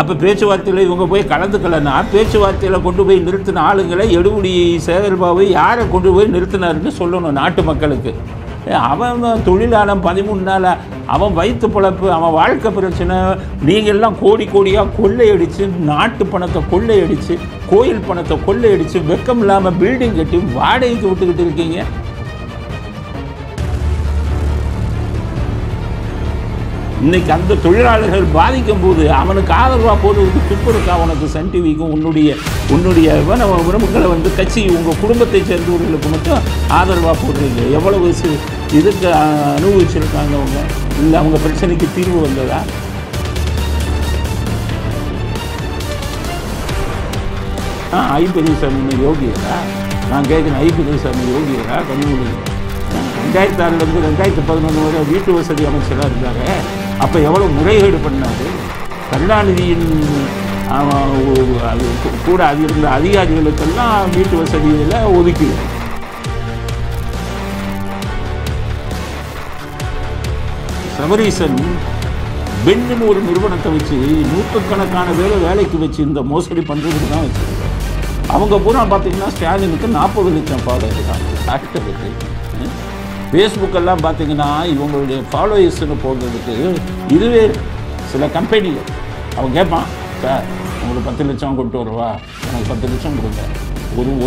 அப்போ பேச்சுவார்த்தையில் இவங்க போய் கலந்துக்கலன்னா பேச்சுவார்த்தையில் கொண்டு போய் நிறுத்தின ஆளுங்களை எடுபடி சேகர்பாபு யாரை கொண்டு போய் நிறுத்தினாருன்னு சொல்லணும் நாட்டு மக்களுக்கு. அவன் தொழிலாளன் 13 நாள் அவன் வயிற்று பிழப்பு, அவன் வாழ்க்கை பிரச்சனை. நீங்கள்லாம் கோடி கோடியாக கொள்ளையடித்து, நாட்டு பணத்தை கொள்ளையடித்து, கோயில் பணத்தை கொள்ளையடித்து, வெக்கம் இல்லாமல் பில்டிங் கட்டி வாடகைக்கு விட்டுக்கிட்டு இருக்கீங்க. இன்றைக்கி அந்த தொழிலாளர்கள் பாதிக்கும் போது அவனுக்கு ஆதரவாக போடுறதுக்கு துப்பு இருக்கா உனக்கு? சன் டிவிக்கும் உன்னுடைய உறவுகளை வந்து கட்சி உங்கள் குடும்பத்தை சேர்ந்தவர்களுக்கு மட்டும் ஆதரவாக போடுறீங்க. எவ்வளவு இதுக்கு அனுபவிச்சிருக்காங்க அவங்க? இல்லை அவங்க பிரச்சனைக்கு தீர்வு வந்ததா? ஐ பெரியசாமி யோகியரா? நான் கேட்குறேன், ஐ பெரியசாமி யோகியரா? கனிமொழி 2006 2011 வரை வீட்டு வசதி அமைச்சராக இருந்தாங்க. அப்போ எவ்வளோ முறைகேடு பண்ணார்? கருணாநிதியின் கூட அது இருந்த அதிகாரிகளுக்கெல்லாம் வீட்டு வசதியில் ஒதுக்கி சபரீசன் பெண்ணுன்னு ஒரு நிறுவனத்தை வச்சு நூற்றுக்கணக்கான வேலைக்கு வச்சு இந்த மோசடி பண்ணுறதுக்கு தான் வச்சுருக்காங்க. அவங்க பூரா பார்த்திங்கன்னா ஸ்டாலினுக்கு 40 லட்சம் ஃபாலோ இருக்காங்க. ஃபேஸ்புக்கெல்லாம் பார்த்திங்கன்னா இவங்களுடைய ஃபாலோயர்ஸ்ன்னு போடுறதுக்கு இதுவே சில கம்பெனிகள் அவன் கேட்பான், சார் உங்களுக்கு 10 லட்சம் கொண்டு வருவா, எனக்கு 10 லட்சம் கொடுங்க,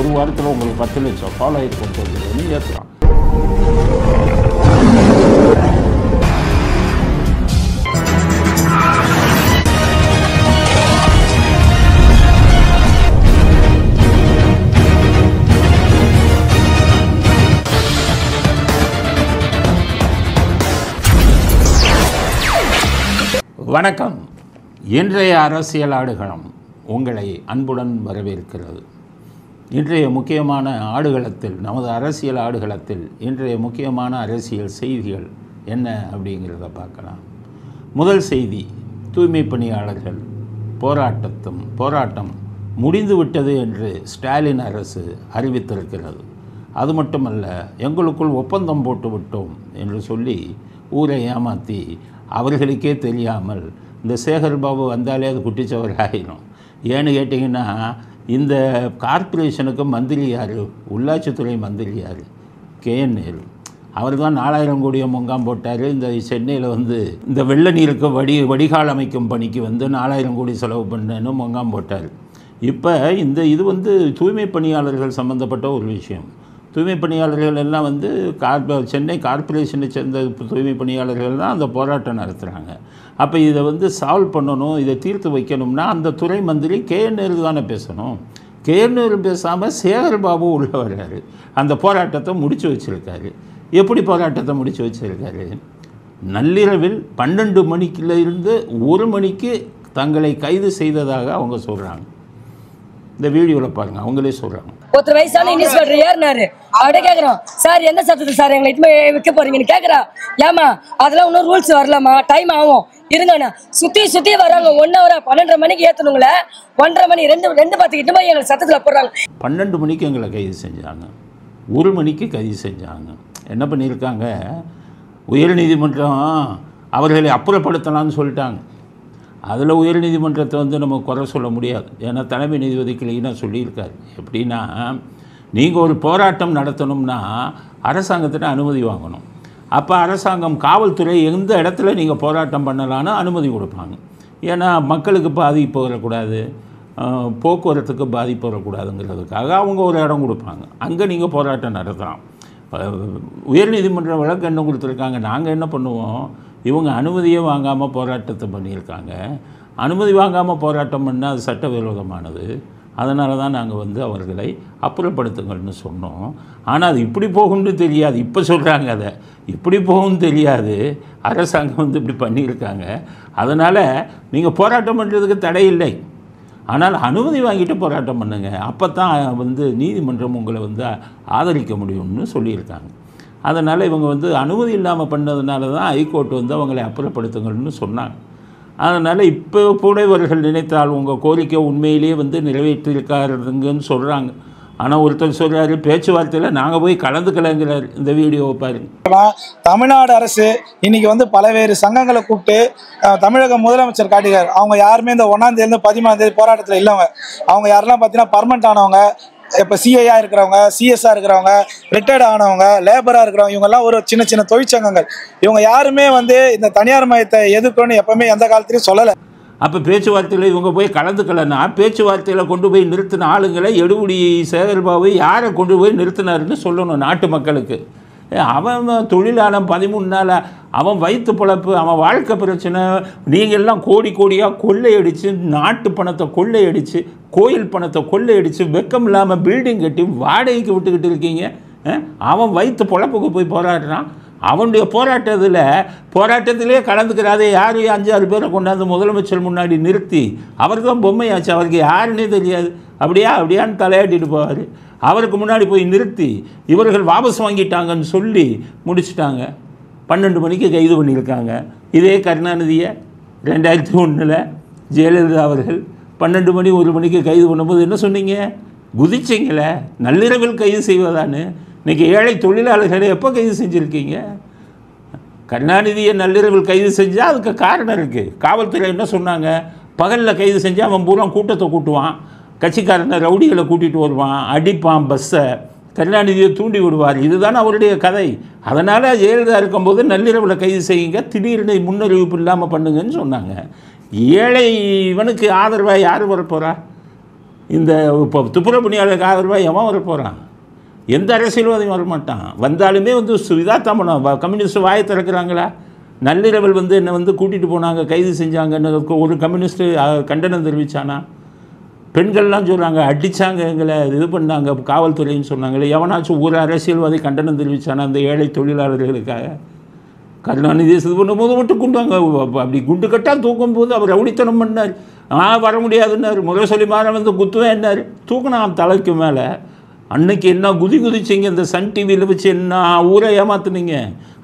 ஒரு வாரத்தில் உங்களுக்கு 10 லட்சம் ஃபாலோயர் கொண்டு வருதுன்னு ஏற்றுறான். வணக்கம். இன்றைய அரசியல் ஆடுகளம் உங்களை அன்புடன் வரவேற்கிறது. இன்றைய முக்கியமான ஆடுகளத்தில், நமது அரசியல் ஆடுகளத்தில் இன்றைய முக்கியமான அரசியல் செய்திகள் என்ன அப்படிங்கிறத பார்க்கலாம். முதல் செய்தி, தூய்மை பணியாளர்கள் போராட்டம் முடிந்துவிட்டது என்று ஸ்டாலின் அரசு அறிவித்திருக்கிறது. அது மட்டுமல்ல, எங்களுக்குள் ஒப்பந்தம் போட்டு விட்டோம் என்று சொல்லி ஊரை ஏமாற்றி அவர்களுக்கே தெரியாமல் இந்த சேகர்பாபு வந்தாலே அது குட்டிச்சவர் ஆகிடும். ஏன்னு கேட்டிங்கன்னா, இந்த கார்ப்பரேஷனுக்கு மந்திரி யார்? உள்ளாட்சித்துறை மந்திரி யார்? KN நேரு. அவர் தான் 4000 கோடியை முங்காம் போட்டார். இந்த சென்னையில் வந்து இந்த வெள்ள நீருக்கு வடிகால் அமைக்கும் பணிக்கு வந்து 4000 கோடி செலவு பண்ணேன்னு முங்காம் போட்டார். இப்போ இது வந்து தூய்மை பணியாளர்கள் சம்மந்தப்பட்ட ஒரு விஷயம். தூய்மை பணியாளர்கள் எல்லாம் வந்து சென்னை கார்ப்பரேஷனை சேர்ந்த தூய்மை பணியாளர்கள் தான் அந்த போராட்டம் நடத்துகிறாங்க. அப்போ இதை வந்து சால்வ் பண்ணணும், இதை தீர்த்து வைக்கணும்னா அந்த துறை மந்திரி KN நேரு தானே பேசணும். KN நேரு பேசாமல் சேகர்பாபு உள்ள வர்றாரு, அந்த போராட்டத்தை முடித்து வச்சுருக்காரு. எப்படி போராட்டத்தை முடித்து வச்சுருக்காரு? நள்ளிரவில் 12 மணிக்கிலிருந்து 1 மணிக்கு தங்களை கைது செய்ததாக அவங்க சொல்கிறாங்க. இந்த வீடியோவில் பாருங்கள், அவங்களே சொல்கிறாங்க. ஒருத்தர் வயசான இன்ஸ்பெக்டர் ஏறினாரு, அப்படியே கேட்குறோம், சார் எந்த சத்தத்தை சார் எங்களை இட்டுமே விற்க போறீங்கன்னு கேட்குறான். ஏமா அதெல்லாம் இன்னும் ரூல்ஸ் வரலாமா, டைம் ஆகும் இருங்கண்ணா. சுற்றி வராங்க 1 ஹவரா. 12:30 மணிக்கு ஏற்றணுங்களே, 1:30 மணி 2:10 இட்டு போய் எங்களை சத்தத்தில் போடுறாங்க. 12 மணிக்கு எங்களை கைது செஞ்சாங்க, 1 மணிக்கு கைது செஞ்சாங்க. என்ன பண்ணியிருக்காங்க? உயர்நீதிமன்றம் அவர்களை அப்புறப்படுத்தலாம்னு சொல்லிட்டாங்க. அதில் உயர்நீதிமன்றத்தை வந்து நம்ம குறை சொல்ல முடியாது. ஏன்னா தலைமை நீதிபதி கிளீனாக சொல்லியிருக்காரு. எப்படின்னா, நீங்கள் ஒரு போராட்டம் நடத்தணும்னா அரசாங்கத்திட்ட அனுமதி வாங்கணும். அப்போ அரசாங்கம், காவல்துறை எந்த இடத்துல நீங்கள் போராட்டம் பண்ணலான்னு அனுமதி கொடுப்பாங்க. ஏன்னா மக்களுக்கு பாதிப்பு வரக்கூடாது, போக்குவரத்துக்கு பாதிப்பு வரக்கூடாதுங்கிறதுக்காக அவங்க ஒரு இடம் கொடுப்பாங்க. அங்கே நீங்கள் போராட்டம் நடத்தலாம். உயர்நீதிமன்றம் வழக்கு என்ன கொடுத்துருக்காங்க? நாங்கள் என்ன பண்ணுவோம், இவங்க அனுமதியே வாங்காமல் போராட்டத்தை பண்ணியிருக்காங்க. அனுமதி வாங்காமல் போராட்டம் பண்ணால் அது சட்டவிரோதமானது. அதனால தான் நாங்கள் வந்து அவர்களை அப்புறப்படுத்துங்கள்னு சொன்னோம். ஆனால் அது இப்படி போகும்னு தெரியாது. இப்போ சொல்கிறாங்க, அதை இப்படி போகும்னு தெரியாது. அரசாங்கம் வந்து இப்படி பண்ணியிருக்காங்க. அதனால் நீங்கள் போராட்டம் பண்ணுறதுக்கு தடை இல்லை, ஆனால் அனுமதி வாங்கிட்டு போராட்டம் பண்ணுங்க, அப்போ தான் வந்து நீதிமன்றம் உங்களை வந்து ஆதரிக்க முடியும்னு சொல்லியிருக்காங்க. அதனால் இவங்க வந்து அனுமதி இல்லாமல் பண்ணதுனால தான் ஹைகோர்ட் வந்து அவங்களை அப்புறப்படுத்துங்கள்னு சொன்னாங்க. அதனால் இப்போ கூட இவர்கள் நினைத்தால் உங்கள் கோரிக்கை உண்மையிலேயே வந்து நிறைவேற்றியிருக்காருங்கன்னு சொல்கிறாங்க. ஆனால் ஒருத்தர் சொல்கிறாரு பேச்சுவார்த்தையில் நாங்கள் போய் கலந்துக்கலங்கிறார். இந்த வீடியோவை பாருங்க. தமிழ்நாடு அரசு இன்னைக்கு வந்து பல்வேறு சங்கங்களை கூப்பிட்டு தமிழக முதலமைச்சர் காட்டுகிறார். அவங்க யாருமே இந்த 1ஆம் தேதியிலிருந்து 13ஆம் தேதி போராட்டத்தில் இல்லைங்க. அவங்க யாரெல்லாம் பார்த்தீங்கன்னா பர்மனெண்ட் ஆனவங்க, இப்போ சிஐயா இருக்கிறவங்க, சிஎஸ்ஆ இருக்கிறவங்க, ரிட்டையர்ட் ஆனவங்க, லேபராக இருக்கிறவங்க, இவங்கெல்லாம் ஒரு சின்ன சின்ன தொழிற்சங்கங்கள். இவங்க யாருமே வந்து இந்த தனியார் மயத்தை எதிர்க்கணும்னு எப்பவுமே எந்த காலத்திலையும் சொல்லலை. அப்போ பேச்சுவார்த்தையில் இவங்க போய் கலந்துக்கலன்னா பேச்சுவார்த்தையில் கொண்டு போய் நிறுத்தின ஆளுங்களை எடுபடி சேகர்பாபு யாரை கொண்டு போய் நிறுத்தினாருன்னு சொல்லணும் நாட்டு மக்களுக்கு. அவன் தொழிலாளம் 13 நாள் அவன் வயிற்று பிழப்பு, அவன் வாழ்க்கை பிரச்சனை. நீங்கள் எல்லாம் கோடி கோடியாக கொள்ளையடித்து, நாட்டு பணத்தை கொள்ளையடித்து, கோயில் பணத்தை கொள்ளையடித்து, வெக்கம் இல்லாமல் பில்டிங் கட்டி வாடகைக்கு விட்டுக்கிட்டு இருக்கீங்க. அவன் வயிற்று பிழப்புக்கு போய் போராடுறான். அவனுடைய போராட்டத்திலே கலந்துக்கிறாதே யார் 5-6 பேரை கொண்டாந்து முதலமைச்சர் முன்னாடி நிறுத்தி அவர் தான் பொம்மையாச்சு. அவருக்கு யாருன்னே தெரியாது. அப்படியான்னு தலையாட்டிட்டு போவார். அவருக்கு முன்னாடி போய் நிறுத்தி இவர்கள் வாபஸ் வாங்கிட்டாங்கன்னு சொல்லி முடிச்சுட்டாங்க. 12 மணிக்கு கைது பண்ணியிருக்காங்க. இதே கருணாநிதியை 2001 ஜெயலலிதா அவர்கள் 12 மணி 1 மணிக்கு கைது பண்ணும்போது என்ன சொன்னீங்க? குதிச்சிங்களே, நள்ளிரவில் கைது செய்வதான்னு. இன்றைக்கி ஏழை தொழிலாளர்களை எப்போ கைது செஞ்சுருக்கீங்க? கருணாநிதியை நள்ளிரவில் கைது செஞ்சால் அதுக்கு காரணம் இருக்குது. காவல்துறை என்ன சொன்னாங்க? பகலில் கைது செஞ்சால் அவன் பூரா கூட்டத்தை கூட்டுவான், கட்சிக்காரனை ரவுடிகளை கூட்டிகிட்டு வருவான், அடிப்பான் பஸ்ஸை, கருணாநிதியை தூண்டி விடுவார். இதுதான் அவருடைய கதை. அதனால் ஜெயலலிதா இருக்கும்போது நள்ளிரவில் கைது செய்யுங்க, திடீர்னு முன்னறிவிப்பு இல்லாமல் பண்ணுங்கன்னு சொன்னாங்க. ஏழை இவனுக்கு ஆதரவாக யார் வரப்போகிறா? இந்த இப்போ துப்புரவு பணியாளருக்கு ஆதரவாக எவன் வரப்போகிறான்? எந்த அரசியல்வாதியும் வரமாட்டான். வந்தாலுமே வந்து இதாக பண்ணும். கம்யூனிஸ்ட் வாயை திறக்கிறாங்களா? நள்ளிரவில் என்னை கூட்டிகிட்டு போனாங்க, கைது செஞ்சாங்கன்னு ஒரு கம்யூனிஸ்ட்டு கண்டனம் தெரிவித்தானா? பெண்கள்லாம் சொல்கிறாங்க அடித்தாங்க, எங்களை இது பண்ணாங்க காவல்துறைன்னு சொன்னாங்களே. எவனாச்சும் ஒரு அரசியல்வாதி கண்டனம் தெரிவித்தானா அந்த ஏழை தொழிலாளர்களுக்காக? கருணாநிதி இது பண்ணும்போது மட்டும் குண்டாங்க. அப்படி குண்டு கட்டால் தூக்கும்போது அவர் ரவுடித்தனம் பண்ணார். வர முடியாதுன்னாரு. முரசொலி மாறன் குத்துவேன்னாரு. தூக்கினான் தலைக்கு மேலே. அன்னைக்கு என்ன குதிச்சிங்க இந்த சன் டிவியில் வச்சு, என்ன ஊரை ஏமாத்துனீங்க.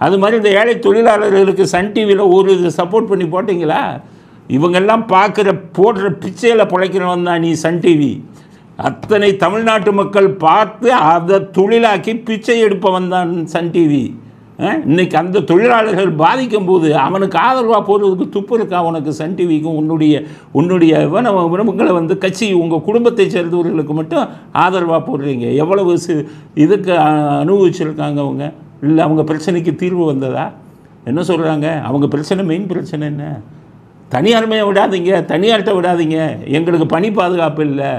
அது மாதிரி இந்த ஏழை தொழிலாளர்களுக்கு சன் டிவியில் ஒரு சப்போர்ட் பண்ணி போட்டிங்களா? இவங்கெல்லாம் போடுற பிச்சையில் பிழைக்கிறவன் தான் நீ சன் டிவி. அத்தனை தமிழ்நாட்டு மக்கள் பார்த்து அதை தொழிலாக்கி பிச்சை எடுப்பவன் தான் சன் டிவி. இன்றைக்கி அந்த தொழிலாளர்கள் பாதிக்கும் போது அவனுக்கு ஆதரவாக போடுறதுக்கு துப்பு இருக்கா உனக்கு? சன் டிவிக்கும் உன்னுடைய உங்களை கட்சி உங்கள் குடும்பத்தை சேர்ந்தவர்களுக்கு மட்டும் ஆதரவாக போடுறீங்க. எவ்வளவு இதுக்கு அனுபவிச்சிருக்காங்க அவங்க? இல்லை அவங்க பிரச்சனைக்கு தீர்வு வந்ததா? என்ன சொல்கிறாங்க? அவங்க பிரச்சனை மெயின் பிரச்சனை என்ன? தனியார்மையை விடாதீங்க, தனியார்கிட்ட விடாதீங்க. எங்களுக்கு பணி பாதுகாப்பு இல்லை,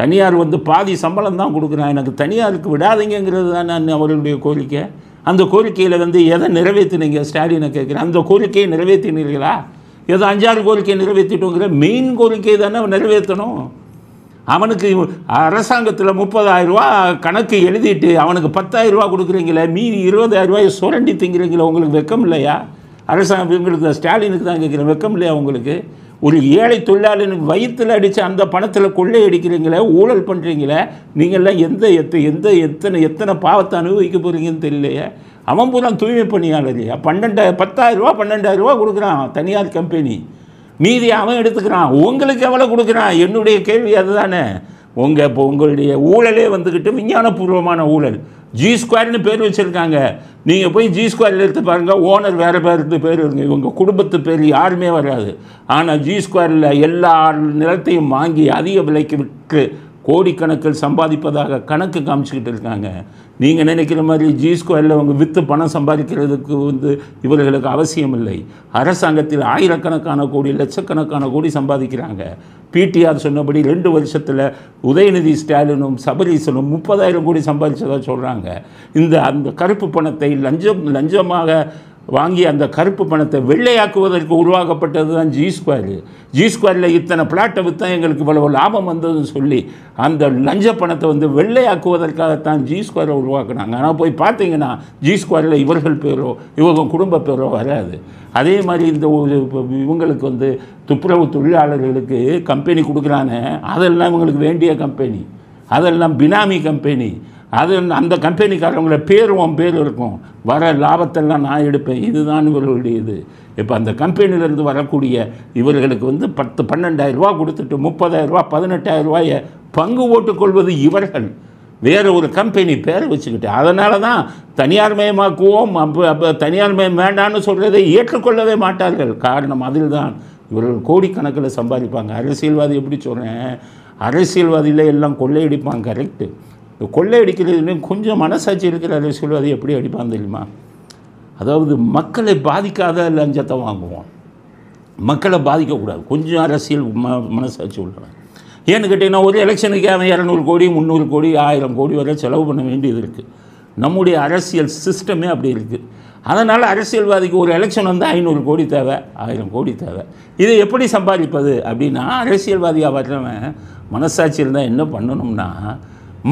தனியார் பாதி சம்பளம் தான் கொடுக்குறான், எனக்கு தனியாருக்கு விடாதீங்கிறது தான் நான் அவர்களுடைய கோரிக்கை. அந்த கோரிக்கையில் எதை நிறைவேற்றினீங்க? ஸ்டாலினை கேட்குறேன். அந்த கோரிக்கையை நிறைவேற்றினீர்களா? ஏதோ 5-6 கோரிக்கையை நிறைவேற்றிட்டோங்கிற மெயின் கோரிக்கை தானே நிறைவேற்றணும். அவனுக்கு அரசாங்கத்தில் 30,000 ரூபா கணக்கு எழுதிட்டு அவனுக்கு 10,000 ரூபா கொடுக்குறீங்களே, மீதி 20,000 ரூபாயை சுரண்டி திங்கிறீங்களே. உங்களுக்கு வெக்கம் இல்லையா? அரசாங்கம் உங்களுக்கு ஸ்டாலினுக்கு தான் கேட்குறேன், வெக்கம் இல்லையா உங்களுக்கு? ஒரு ஏழை தொழிலாளனுக்கு வயிற்றில் அடித்து அந்த பணத்தில் கொள்ளை அடிக்கிறீங்களே, ஊழல் பண்ணுறீங்களே. நீங்கள்லாம் எத்தனை பாவத்தை அனுபவிக்க போகிறீங்கன்னு தெரியலையே. அவன் பூரா தூய்மை பணியாளரையா 10,000 ரூபா 12,000 ரூபா கொடுக்குறான் தனியார் கம்பெனி, மீதி அவன் எடுத்துக்கிறான். உங்களுக்கு எவ்வளோ கொடுக்குறான்? என்னுடைய கேள்வி அதுதானே. உங்களுடைய ஊழலே விஞ்ஞானபூர்வமான ஊழல். G2ன்னு பேர் வச்சுருக்காங்க. நீங்கள் போய் G2 எடுத்து பாருங்கள், ஓனர் வேறு பேர் இருங்க, இவங்க குடும்பத்து பேர் யாருமே வராது. ஆனால் G2 எல்லா நிலத்தையும் வாங்கி அதிக விலைக்கு விற்று கோடிக்கணக்கில் சம்பாதிப்பதாக கணக்கு காமிச்சிக்கிட்டு இருக்காங்க. நீங்கள் நினைக்கிற மாதிரி G2 அவங்க விற்று பணம் சம்பாதிக்கிறதுக்கு இவர்களுக்கு அவசியம் இல்லை. அரசாங்கத்தில் ஆயிரக்கணக்கான கோடி, லட்சக்கணக்கான கோடி சம்பாதிக்கிறாங்க. பிடிஆர் சொன்னபடி 2 வருஷத்தில் உதயநிதி ஸ்டாலினும் சபரீசனும் 30,000 கோடி சம்பாதிச்சதாக சொல்கிறாங்க. அந்த கருப்பு பணத்தை லஞ்சமாக வாங்கி அந்த கருப்பு பணத்தை வெள்ளையாக்குவதற்கு உருவாக்கப்பட்டது தான் G2. இத்தனை பிளாட்டை விற்றா எங்களுக்கு இவ்வளவு லாபம் வந்ததுன்னு சொல்லி அந்த லஞ்ச பணத்தை வெள்ளையாக்குவதற்காகத்தான் G2 உருவாக்குனாங்க. ஆனால் போய் பார்த்தீங்கன்னா G2 இவர்கள் பேரோ இவங்க குடும்ப பேரோ வராது. அதே மாதிரி இவங்களுக்கு துப்புரவு தொழிலாளர்களுக்கு கம்பெனி கொடுக்குறானே, அதெல்லாம் இவங்களுக்கு வேண்டிய கம்பெனி, அதெல்லாம் பினாமி கம்பெனி. அந்த கம்பெனிக்காரவங்கள பேர் இருக்கும், வர லாபத்தெல்லாம் நான் எடுப்பேன், இதுதான் இவர்களுடைய இது. இப்போ அந்த கம்பெனியிலேருந்து வரக்கூடிய இவர்களுக்கு 10-12,000 ரூபா கொடுத்துட்டு 30,000 ரூபா 18,000 ரூபாயை பங்கு ஓட்டுக்கொள்வது இவர்கள். வேறு ஒரு கம்பெனி பேரை வச்சுக்கிட்டு. அதனால தான் தனியார் மயமாக்குவோம், அப்போ தனியார் மயம் வேண்டான்னு சொல்கிறதை ஏற்றுக்கொள்ளவே மாட்டார்கள். காரணம் அதில் தான் இவர்கள் கோடிக்கணக்கில் சம்பாதிப்பாங்க. அரசியல்வாதி எப்படி சொல்கிறேன், அரசியல்வாதியில் எல்லாம் கொள்ளையடிப்பாங்க, கரெக்டு. கொள்ளையடிக்கிறதுலையும் கொஞ்சம் மனசாட்சி இருக்கிற அரசியல்வாதி எப்படி அடிப்பான் தெரியுமா? அதாவது மக்களை பாதிக்காத லஞ்சத்தை வாங்குவோம், மக்களை பாதிக்கக்கூடாது, கொஞ்சம் அரசியல் மனசாட்சி உள்ளவன். ஏன்னு கேட்டிங்கன்னா, ஒரு எலெக்ஷனுக்கு அவன் 200 கோடி 300 கோடி 1000 கோடி வரை செலவு பண்ண வேண்டியது இருக்குது. நம்முடைய அரசியல் சிஸ்டமே அப்படி இருக்குது. அதனால் அரசியல்வாதிக்கு ஒரு எலெக்ஷன் வந்தால் 500 கோடி தேவை, 1000 கோடி தேவை. இதை எப்படி சம்பாதிப்பது அப்படின்னா, அரசியல்வாதியாக வர்றவன் மனசாட்சி இருந்தால் என்ன பண்ணணும்னா,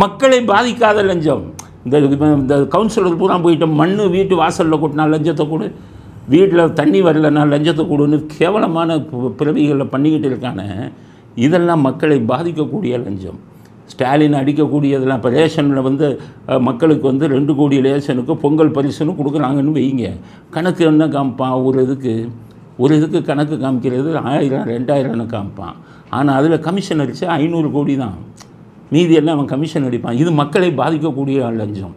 மக்களை பாதிக்காத லஞ்சம். இந்த கவுன்சிலர் பூரா போயிட்டு மண் வீட்டு வாசலில் கொட்டினா லஞ்சத்தை கொடு, வீட்டில் தண்ணி வரலன்னா லஞ்சத்தை கொடுன்னு கேவலமான பிறவிகளில் பண்ணிக்கிட்டு இருக்கானே, இதெல்லாம் மக்களை பாதிக்கக்கூடிய லஞ்சம். ஸ்டாலின் அடிக்கக்கூடியதெல்லாம் இப்போ ரேஷனில் வந்து மக்களுக்கு வந்து 2 கோடி ரேஷனுக்கு பொங்கல் பரிசுன்னு கொடுக்குறாங்கன்னு வைங்க, கணக்கு என்ன காமிப்பான்? ஒரு இதுக்கு கணக்கு காமிக்கிறது 1000 2000ன்னு காமிப்பான். ஆனால் அதில் கமிஷன் அடித்து 500 கோடி தான், மீதியெல்லாம் அவன் கமிஷன் அடிப்பான். இது மக்களை பாதிக்கக்கூடிய லஞ்சம்.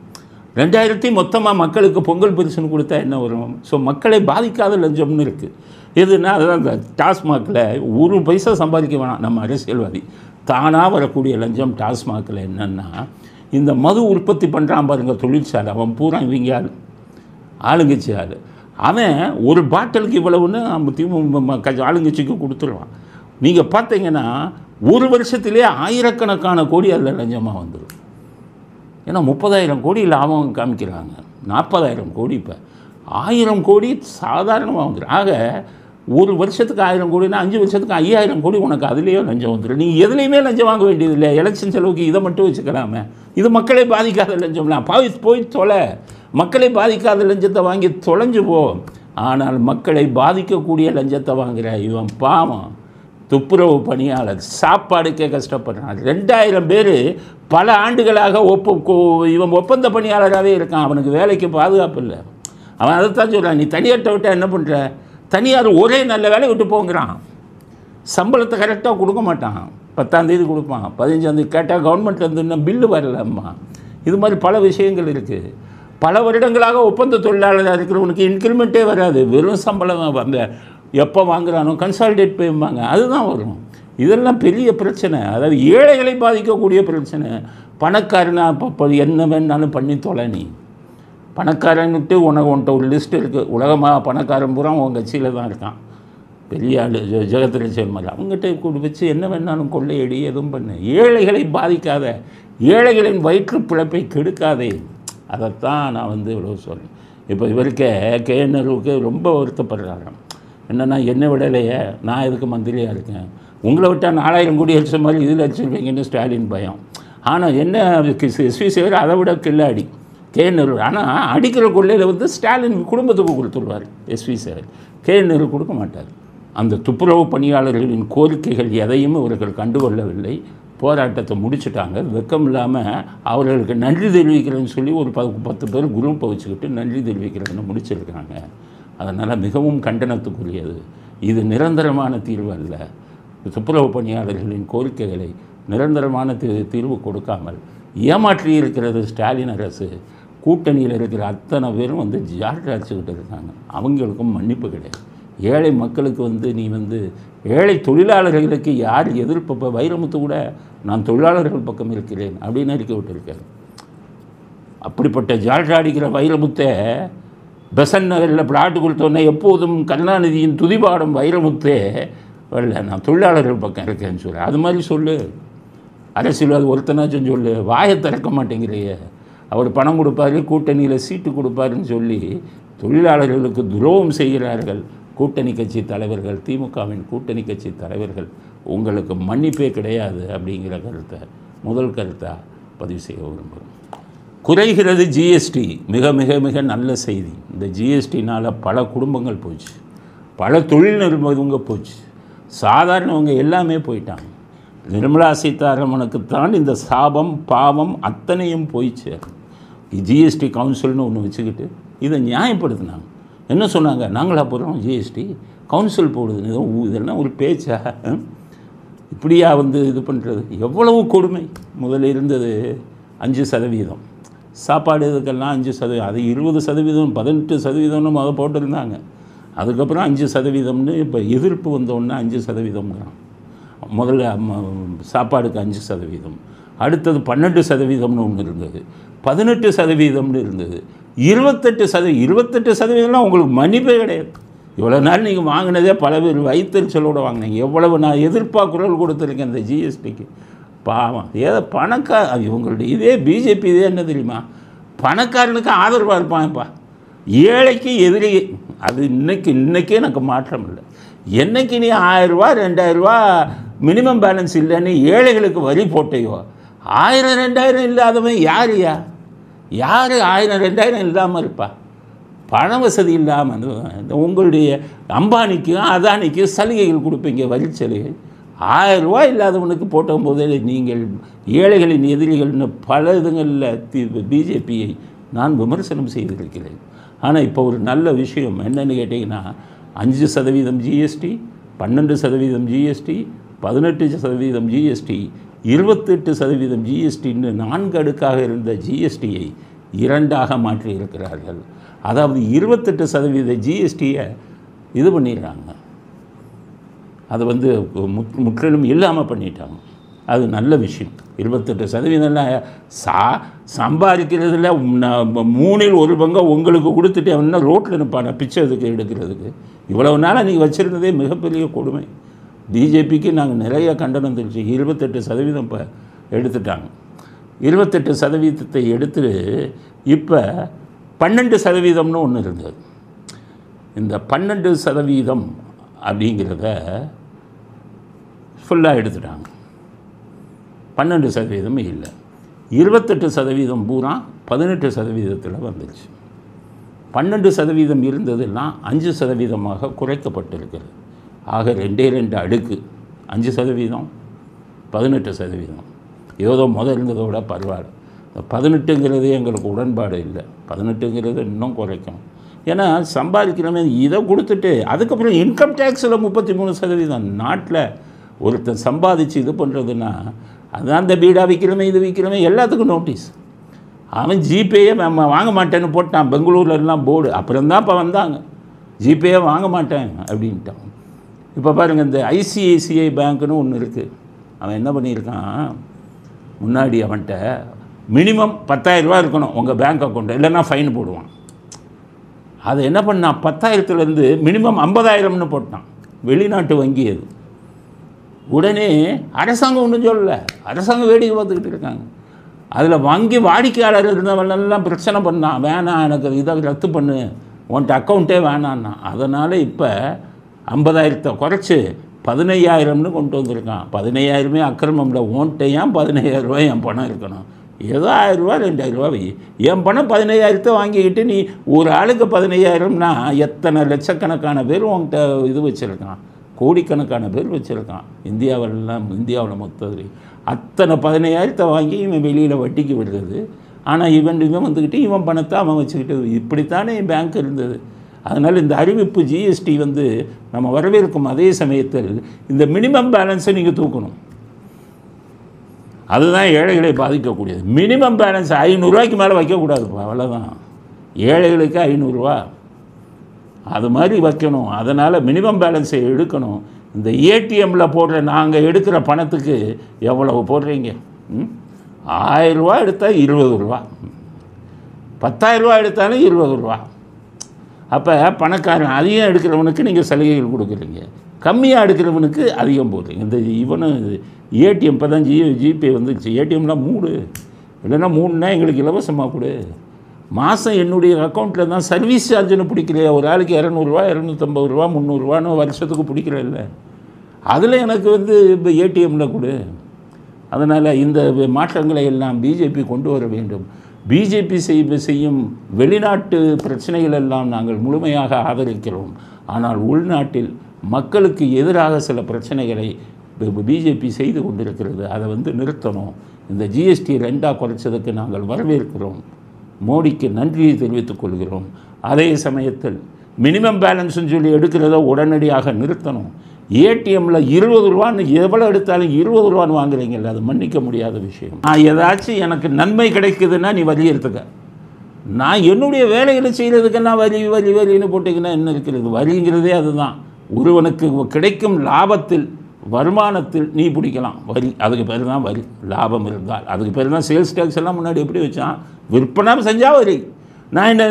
2000 மொத்தமாக மக்களுக்கு பொங்கல் பரிசுன்னு கொடுத்தா என்ன வரும்? ஸோ மக்களை பாதிக்காத லஞ்சம்னு இருக்குது. எதுனா அதுதான் இந்த டாஸ்மாகில் 1 பைசா சம்பாதிக்க வேணாம் நம்ம அரசியல்வாதி. தானாக வரக்கூடிய லஞ்சம் டாஸ்மாகில் என்னென்னா, இந்த மது உற்பத்தி பண்ணுறான் பாருங்கள் தொழிற்சாலை, அவன் பூரா இவங்க ஆளுங்கட்சி ஆள். அவன் ஒரு பாட்டிலுக்கு இவ்வளவுன்னு ஆளுங்கட்சிக்கு கொடுத்துருவான். நீங்கள் பார்த்தீங்கன்னா ஒரு வருஷத்துலேயே ஆயிரக்கணக்கான கோடி அதில் லஞ்சமாக வந்துடும். ஏன்னா 30,000 கோடி லாபம் காமிக்கிறாங்க, 40,000 கோடி. இப்போ 1000 கோடி சாதாரணமாக வந்துடும். ஆக ஒரு வருஷத்துக்கு 1000 கோடினா 5 வருஷத்துக்கு 5000 கோடி உனக்கு அதுலேயே லஞ்சம் வந்துடும். நீ எதுலேயுமே லஞ்சம் வாங்க வேண்டியது இல்லை, எலெக்ஷன் செலவுக்கு இதை மட்டும் வச்சுக்கலாமே. இது மக்களை பாதிக்காத லஞ்சம்லாம். போய் தொலை, மக்களை பாதிக்காத லஞ்சத்தை வாங்கி தொலைஞ்சு போ. ஆனால் மக்களை பாதிக்கக்கூடிய லஞ்சத்தை வாங்குற இவன் பாவம் துப்புரவு பணியாளர், சாப்பாடுக்கே கஷ்டப்படுறான். 2000 பேர் பல ஆண்டுகளாக இவன் ஒப்பந்த பணியாளராகவே இருக்கான். அவனுக்கு வேலைக்கு பாதுகாப்பு இல்லை. அவன் அதைத்தான் சொல்கிறான், நீ தனியார்ட்ட விட்டால் என்ன பண்ணுற? தனியார் ஒரே நல்ல வேலை விட்டு போங்கிறான். சம்பளத்தை கரெக்டாக கொடுக்க மாட்டான். 10ஆம் தேதி கொடுப்பான், 15ஆம் தேதி கேட்டால் கவர்மெண்ட்லேருந்து இன்னும் பில்லு வரலம்மா. இது மாதிரி பல விஷயங்கள் இருக்குது. பல வருடங்களாக ஒப்பந்த தொழிலாளராக இருக்கிறவனுக்கு இன்க்ரிமெண்ட்டே வராது, வெறும் சம்பளம் அந்த எப்போ வாங்குறானோ கன்சாலிடேட் பேம்பாங்க, அதுதான் வரும். இதெல்லாம் பெரிய பிரச்சனை. அதாவது ஏழைகளை பாதிக்கக்கூடிய பிரச்சனை. பணக்காரனா இப்போ என்ன வேணாலும் பண்ணி தொலை. நீ பணக்காரன்ட்டு உன்கிட்ட ஒரு லிஸ்ட் இருக்குது. உலகமாக பணக்காரன் பூரா உன் கட்சியில் தான் இருக்கான். பெரிய ஆள் ஜெகத்ரட்சன் மாதிரி அவங்ககிட்ட வச்சு என்ன வேணாலும் கொள்ளையடி எதுவும் பண்ணு. ஏழைகளை பாதிக்காத, ஏழைகளின் வயிற்று பிழைப்பை கெடுக்காதே. அதைத்தான் நான் வந்து இவ்வளோ சொல்கிறேன். இப்போ இவருக்கே கேஎன்ஆருக்கு ரொம்ப வருத்தப்படுறாங்க. என்னென்னா, என்னை விடலையே, நான் எதுக்கு மந்திரியாக இருக்கேன், உங்களை விட்டால் 4000 கோடி அடிச்ச மாதிரி இதில் அடிச்சிருவீங்கன்னு ஸ்டாலின் பயம். ஆனால் என்ன எஸ்வி சேகர் அதை விட கில்லாடி கேஎன்ஆர். ஆனால் அடிக்கிற கொள்ளையில் வந்து ஸ்டாலின் குடும்பத்துக்கு கொடுத்துருவார் எஸ்வி சேகர், கேஎன்ஆர் கொடுக்க மாட்டார். அந்த துப்புரவு பணியாளர்களின் கோரிக்கைகள் எதையும் இவர்கள் கண்டுகொள்ளவில்லை. போராட்டத்தை முடிச்சுட்டாங்க. வெக்கம் இல்லாமல் அவர்களுக்கு நன்றி தெரிவிக்கிறேன்னு சொல்லி ஒரு 10 பேர் குரூப்பை வச்சுக்கிட்டு நன்றி தெரிவிக்கிறேன்னு முடிச்சிருக்காங்க. அதனால் மிகவும் கண்டனத்துக்குரியது. இது நிரந்தரமான தீர்வு அல்ல. துப்புரவு பணியாளர்களின் கோரிக்கைகளை நிரந்தரமான தீர்வு கொடுக்காமல் ஏமாற்றி இருக்கிறது ஸ்டாலின் அரசு. கூட்டணியில் இருக்கிற அத்தனை பேரும் வந்து ஜார்ஜ் அடிச்சுக்கிட்டு இருக்காங்க. அவங்களுக்கும் மன்னிப்பு கிடையாது. ஏழை மக்களுக்கு வந்து நீ வந்து ஏழை தொழிலாளர்களுக்கு யார் எதிர்ப்பு? இப்போ வைரமுத்து கூட நான் தொழிலாளர்கள் பக்கம் இருக்கிறேன் அப்படின்னு அறிக்கை விட்டுருக்காரு. அப்படிப்பட்ட ஜால்ரா அடிக்கிற வைரமுத்தை பெசன் நகரில் பிளாட்டு கொடுத்தோன்னே எப்போதும் கருணாநிதியின் துதிபாடும் வைரமுத்தே வரல, நான் தொழிலாளர்கள் பக்கம் இருக்கேன்னு சொல்லு. அது மாதிரி சொல்லு. அரசியல்வாதி ஒருத்தனாச்சும் சொல்லு. வாயை திறக்க மாட்டேங்கிறையே. அவர் பணம் கொடுப்பாரு, கூட்டணியில் சீட்டு கொடுப்பாருன்னு சொல்லி தொழிலாளர்களுக்கு துரோகம் செய்கிறார்கள் கூட்டணி கட்சி தலைவர்கள், திமுகவின் கூட்டணி கட்சி தலைவர்கள். உங்களுக்கு மன்னிப்பே கிடையாது அப்படிங்கிற கருத்தை முதல் கருத்தாக பதிவு செய்ய விரும்புகிறோம். குறைகிறது ஜிஎஸ்டி. மிக மிக மிக நல்ல செய்தி. இந்த ஜிஎஸ்டினால் பல குடும்பங்கள் போச்சு, பல தொழில் நிறுவனங்க போச்சு, சாதாரணவங்க எல்லாமே போயிட்டாங்க. நிர்மலா சீதாராமனுக்குத்தான் இந்த சாபம் பாவம் அத்தனையும் போயிடுச்சு. ஜிஎஸ்டி கவுன்சில்னு ஒன்று வச்சுக்கிட்டு இதை நியாயப்படுத்தினாங்க. என்ன சொன்னாங்க? நாங்களா போகிறோம் ஜிஎஸ்டி, கவுன்சில் போடுது, இதெல்லாம் ஒரு பேச்சா? இப்படியா வந்து இது பண்ணுறது? எவ்வளவு கொடுமை முதல்ல இருந்தது. 5%. சாப்பாடு இதுக்கெல்லாம் 5%. அது 20%, 18%ன்னு முதல் போட்டிருந்தாங்க. அதுக்கப்புறம் 5%ன்னு இப்போ எதிர்ப்பு வந்தோடனே 5%ங்கிறான். முதல்ல சாப்பாடுக்கு 5%, அடுத்தது 12%ன்னு ஒன்று இருந்தது, 18%ன்னு இருந்தது, 28%. உங்களுக்கு மன்னிப்பே கிடையாது. இவ்வளோ நாள் நீங்கள் வாங்கினதே பல பேர் வயிற்றுச்சலோடு வாங்கினீங்க. எவ்வளவு நான் எதிர்ப்பாக குரல் கொடுத்துருக்கேன் இந்த ஜிஎஸ்டிக்கு. பாவம் ஏதோ இவங்களுடைய இதே பிஜேபி இதே என்ன தெரியுமா, பணக்காரனுக்கு ஆதரவாக இருப்பான்ப்பா, ஏழைக்கு எதிரி. அது இன்றைக்கே எனக்கு மாற்றம் இல்லை. என்னைக்கு நீ 1000 ரூபா 2000 ரூபா மினிமம் பேலன்ஸ் இல்லைன்னு ஏழைகளுக்கு வரி போட்டையோ, 1000 2000 இல்லாதவன் யாருயா? யார் 1000 2000 இல்லாமல் இருப்பா? பண வசதி இல்லாமல் உங்களுடைய அம்பானிக்கும் அதானிக்கும் சலுகைகள் கொடுப்பீங்க, வரி சலுகை. 1000 ரூபா இல்லாதவனுக்கு போட்டபோதே நீங்கள் ஏழைகளின் எதிரிகள்னு பல இதுங்களில் பிஜேபியை நான் விமர்சனம் செய்திருக்கிறேன். ஆனால் இப்போ ஒரு நல்ல விஷயம் என்னென்னு கேட்டிங்கன்னா, 5% ஜிஎஸ்டி, 12% ஜிஎஸ்டி, 18% ஜிஎஸ்டி, 28% ஜிஎஸ்டின்னு 4 அடுக்காக இருந்த ஜிஎஸ்டியை 2ஆக மாற்றியிருக்கிறார்கள். அதாவது 28% ஜிஎஸ்டியை இது பண்ணிடுறாங்க, அது வந்து முற்றிலும் இல்லாமல் பண்ணிட்டாங்க. அது நல்ல விஷயம். 28% சம்பாதிக்கிறதுல 3இல் 1 பங்கை உங்களுக்கு கொடுத்துட்டு அவனா ரோட்டில் நிற்பான பிச்சை எடுக்கிறதுக்கு. இவ்வளவு நாளாக நீங்கள் வச்சுருந்ததே மிகப்பெரிய கொடுமை. பிஜேபிக்கு நாங்கள் நிறைய கண்டனம் தெரிஞ்சு 28% இப்போ எடுத்துட்டாங்க. 28% எடுத்து இப்போ 12%ன்னு ஒன்று இருந்தது. இந்த 12% அப்படிங்கிறத ஃபுல்லாக எடுத்துட்டாங்க. 12% இல்லை, 28% பூரா 18% வந்துடுச்சு. 12% இருந்ததெல்லாம் 5% குறைக்கப்பட்டிருக்கிறது. ஆக 2 அடுக்கு 5%, 18%. ஏதோ முதல் இருந்ததோட பரவாயில்ல. 18ங்கிறது எங்களுக்கு உடன்பாடு இல்லை. 18ங்கிறது இன்னும் குறைக்கணும். ஏன்னா சம்பாதிக்கிறவன் இதை கொடுத்துட்டு அதுக்கப்புறம் இன்கம் டேக்ஸில் 33%. நாட்டில் ஒருத்தன் சம்பாதிச்சு இது பண்ணுறதுன்னா அதுதான் அந்த பீடா விற்கிறவன் இது விற்கிறவன் எல்லாத்துக்கும் நோட்டீஸ். அவன் ஜிபேயே வாங்க மாட்டேன்னு போட்டான். பெங்களூர்லாம் போர்டு. அப்புறம்தான் இப்போ வந்தாங்க ஜிபேயே வாங்க மாட்டேன் அப்படின்ட்டான். இப்போ பாருங்கள், இந்த ஐசிஐசிஐ பேங்க்குன்னு ஒன்று இருக்குது. அவன் என்ன பண்ணியிருக்கான், முன்னாடி அவன்கிட்ட மினிமம் 10,000 ரூபா இருக்கணும் உங்கள் பேங்க் அக்கௌண்ட்டு, இல்லைன்னா ஃபைன் போடுவான். அதை என்ன பண்ணான், 10,000லேருந்து மினிமம் 50,000ன்னு போட்டான். வெளிநாட்டு வங்கி அது. உடனே அரசாங்கம் ஒன்றும் சொல்லலை, அரசாங்கம் வேடிக்கை பார்த்துக்கிட்டு இருக்காங்க. அதில் வங்கி வாடிக்கையாளர் இருந்தவனெல்லாம் பிரச்சனை பண்ணான், வேணாம் எனக்கு இதை ரத்து பண்ணு, உன்ட்ட அக்கௌண்ட்டே வேணான்னா. அதனால் இப்போ 50,000 குறைச்சி 15,000ன்னு கொண்டு வந்திருக்கான். 15,000 அக்கிரமம் இல்லை. உன்ட்ட ஏன் 15,000 ரூபாய் என் பணம் இருக்கணும்? ஏதோ 1000 ரூபா 2000 ரூபா வை. என் பணம் 15,000 வாங்கிக்கிட்டு நீ ஒரு ஆளுக்கு 15,000னா எத்தனை லட்சக்கணக்கான பேர் உன்கிட்ட இது வச்சுருக்கான், கோடிக்கணக்கான பேர் வச்சுருக்கான் இந்தியாவில் மொத்தத்தில். அத்தனை 15,000 வாங்கி இவன் வெளியில் வட்டிக்கு விடுறது. ஆனால் இவன் வந்துக்கிட்டு இவன் பணத்தை அவன் வச்சுக்கிட்டு இப்படித்தானே பேங்க் இருந்தது. அதனால் இந்த அறிவிப்பு ஜிஎஸ்டி வந்து நம்ம வரவேற்கும். அதே சமயத்தில் இந்த மினிமம் பேலன்ஸை நீங்கள் தூக்கணும். அதுதான் ஏழைகளை பாதிக்கக்கூடியது. மினிமம் பேலன்ஸ் 500 ரூபாய்க்கு மேலே வைக்கக்கூடாதுப்பா, அவ்வளோதான். ஏழைகளுக்கு 500 ரூபா அது மாதிரி வைக்கணும். அதனால் மினிமம் பேலன்ஸை எடுக்கணும். இந்த ஏடிஎம்மில் போடுற நாங்கள் எடுக்கிற பணத்துக்கு எவ்வளவு போடுறீங்க? 1000 ரூபா எடுத்தால் 20 ரூபா, 10,000 ரூபா எடுத்தாலும் 20 ரூபா. அப்போ பணக்காரன் அதிகம் எடுக்கிறவனுக்கு நீங்கள் சலுகைகள் கொடுக்குறீங்க, கம்மியாக எடுக்கிறவனுக்கு அதிகம் போடுறீங்க. இந்த இவனு ஏடிஎம் இப்போ தான் ஜிபே வந்துச்சு. ஏடிஎம்லாம் மூடு, இல்லைன்னா மூணுன்னா எங்களுக்கு இலவசமாக கொடு. மாதம் என்னுடைய அக்கௌண்ட்டில் தான் சர்வீஸ் சார்ஜுன்னு பிடிக்கலையே, ஒரு ஆளுக்கு 200 ரூபா 250 ரூபா 300 ரூபான்னு வருஷத்துக்கு பிடிக்கிறதில்ல. அதில் எனக்கு வந்து இப்போ ஏடிஎம்மில் கொடு. அதனால் இந்த மாற்றங்களை எல்லாம் பிஜேபி கொண்டு வர வேண்டும். பிஜேபி செய்யும் வெளிநாட்டு பிரச்சனைகள் எல்லாம் நாங்கள் முழுமையாக ஆதரிக்கிறோம். ஆனால் உள்நாட்டில் மக்களுக்கு எதிராக சில பிரச்சனைகளை பிஜேபி செய்து கொண்டிருக்கிறது. அதை வந்து நிறுத்தணும். இந்த ஜிஎஸ்டி 2ஆக குறைச்சதுக்கு நாங்கள் வரவேற்கிறோம். மோடிக்கு நன்றியை தெரிவித்துக் கொள்கிறோம். அதே சமயத்தில் மினிமம் பேலன்ஸ்னு சொல்லி எடுக்கிறத உடனடியாக நிறுத்தணும். ஏடிஎம்மில் 20 ரூபான்னு எவ்வளோ எடுத்தாலும் 20 ரூபான்னு வாங்குறீங்கல்ல, அது மன்னிக்க முடியாத விஷயம். நான் ஏதாச்சும் எனக்கு நன்மை கிடைக்குதுன்னா நீ வரி எடுத்துக்க. நான் என்னுடைய வேலைகளை செய்கிறதுக்கெல்லாம் வரின்னு போட்டிங்கன்னா என்ன இருக்கிறது? வரிங்கிறதே அதுதான். ஒருவனுக்கு கிடைக்கும் லாபத்தில் வருமானத்தில் நீ பிடிக்கலாம் வரி, அதுக்கு பேர் தான் வரி. லாபம் இருந்தால் அதுக்கு பேர் தான் சேல்ஸ் டேக்ஸ். எல்லாம் முன்னாடி எப்படி வச்சான்? விற்பனை செஞ்சால் வரி. நான் என்ன